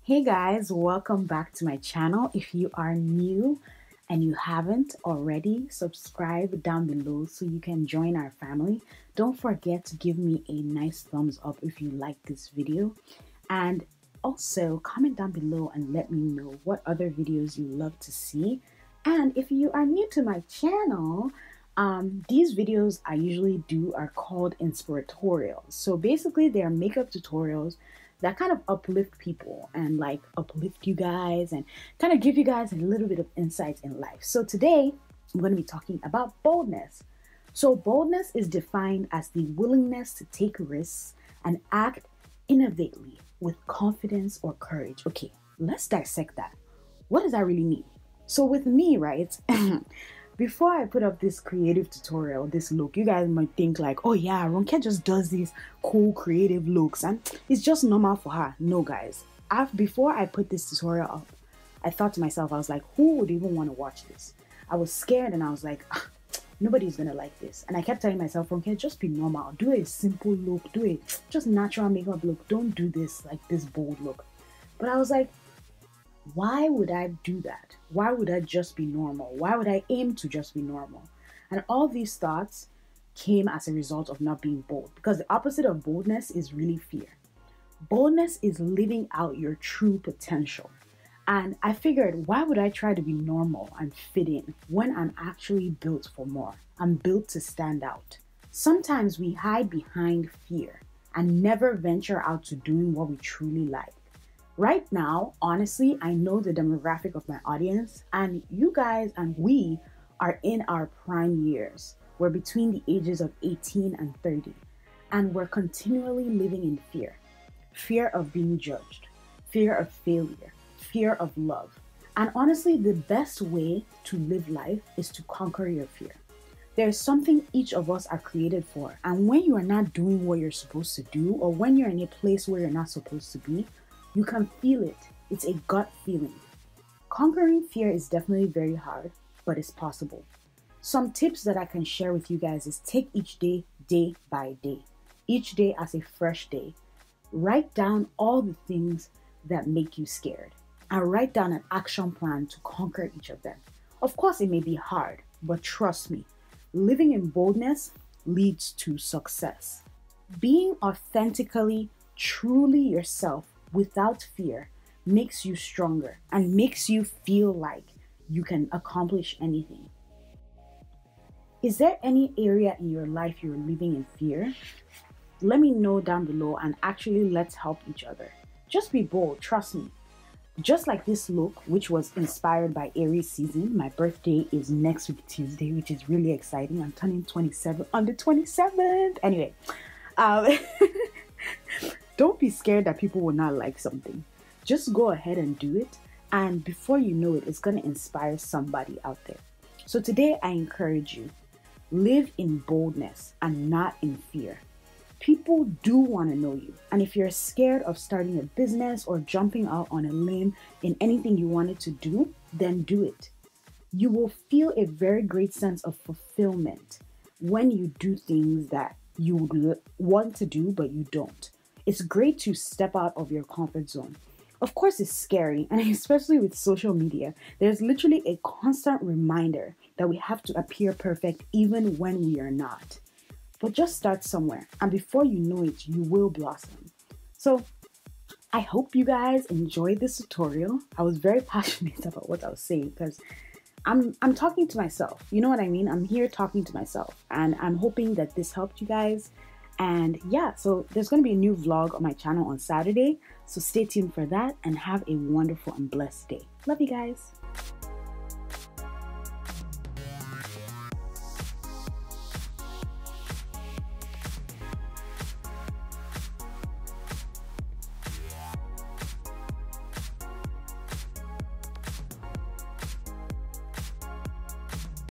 Hey guys, welcome back to my channel. If you are new and you haven't already, subscribe down below so you can join our family. Don't forget to give me a nice thumbs up if you like this video, and also comment down below and let me know what other videos you love to see. And if you are new to my channel, these videos I usually do are called inspiratorials. So basically they're makeup tutorials that kind of uplift people and like uplift you guys and kind of give you guys a little bit of insight in life. So today I'm going to be talking about boldness. So boldness is defined as the willingness to take risks and act innovatively with confidence or courage. Okay, let's dissect that. What does that really mean? So with me, right? Before I put up this creative tutorial, this look, you guys might think like, oh yeah, Ronke just does these cool creative looks and it's just normal for her. No guys, before I put this tutorial up, I thought to myself, I was like, who would even want to watch this? I was scared and I was like, nobody's gonna like this. And I kept telling myself, Ronke, just be normal. Do a simple look, do a just natural makeup look. Don't do this like this bold look. But I was like, why would I do that? Why would I just be normal? Why would I aim to just be normal? And all these thoughts came as a result of not being bold, because the opposite of boldness is really fear. Boldness is living out your true potential. And I figured, why would I try to be normal and fit in when I'm actually built for more? I'm built to stand out. Sometimes we hide behind fear and never venture out to doing what we truly like. Right now, honestly, I know the demographic of my audience, and you guys and we are in our prime years. We're between the ages of 18 and 30, and we're continually living in fear. Fear of being judged, fear of failure, fear of love. And honestly, the best way to live life is to conquer your fear. There's something each of us are created for, and when you are not doing what you're supposed to do, or when you're in a place where you're not supposed to be, you can feel it. It's a gut feeling. Conquering fear is definitely very hard, but it's possible. Some tips that I can share with you guys is take each day, day by day. Each day as a fresh day. Write down all the things that make you scared, and write down an action plan to conquer each of them. Of course, it may be hard, but trust me, living in boldness leads to success. Being authentically, truly yourself without fear makes you stronger and makes you feel like you can accomplish anything. Is there any area in your life you're living in fear? Let me know down below, and actually let's help each other. Just be bold, trust me. Just like this look, which was inspired by Aries season. My birthday is next week Tuesday, which is really exciting. I'm turning 27 on the 27th. Anyway, don't be scared that people will not like something. Just go ahead and do it, and before you know it, it's going to inspire somebody out there. So today I encourage you, live in boldness and not in fear. People do want to know you, and if you're scared of starting a business or jumping out on a limb in anything you wanted to do, then do it. You will feel a very great sense of fulfillment when you do things that you would want to do but you don't. It's great to step out of your comfort zone. Of course, it's scary, and especially with social media, there's literally a constant reminder that we have to appear perfect even when we are not. But just start somewhere, and before you know it, you will blossom. So I hope you guys enjoyed this tutorial. I was very passionate about what I was saying because I'm talking to myself. You know what I mean? I'm here talking to myself, and I'm hoping that this helped you guys. And yeah, so there's going to be a new vlog on my channel on Saturday. So stay tuned for that and have a wonderful and blessed day. Love you guys.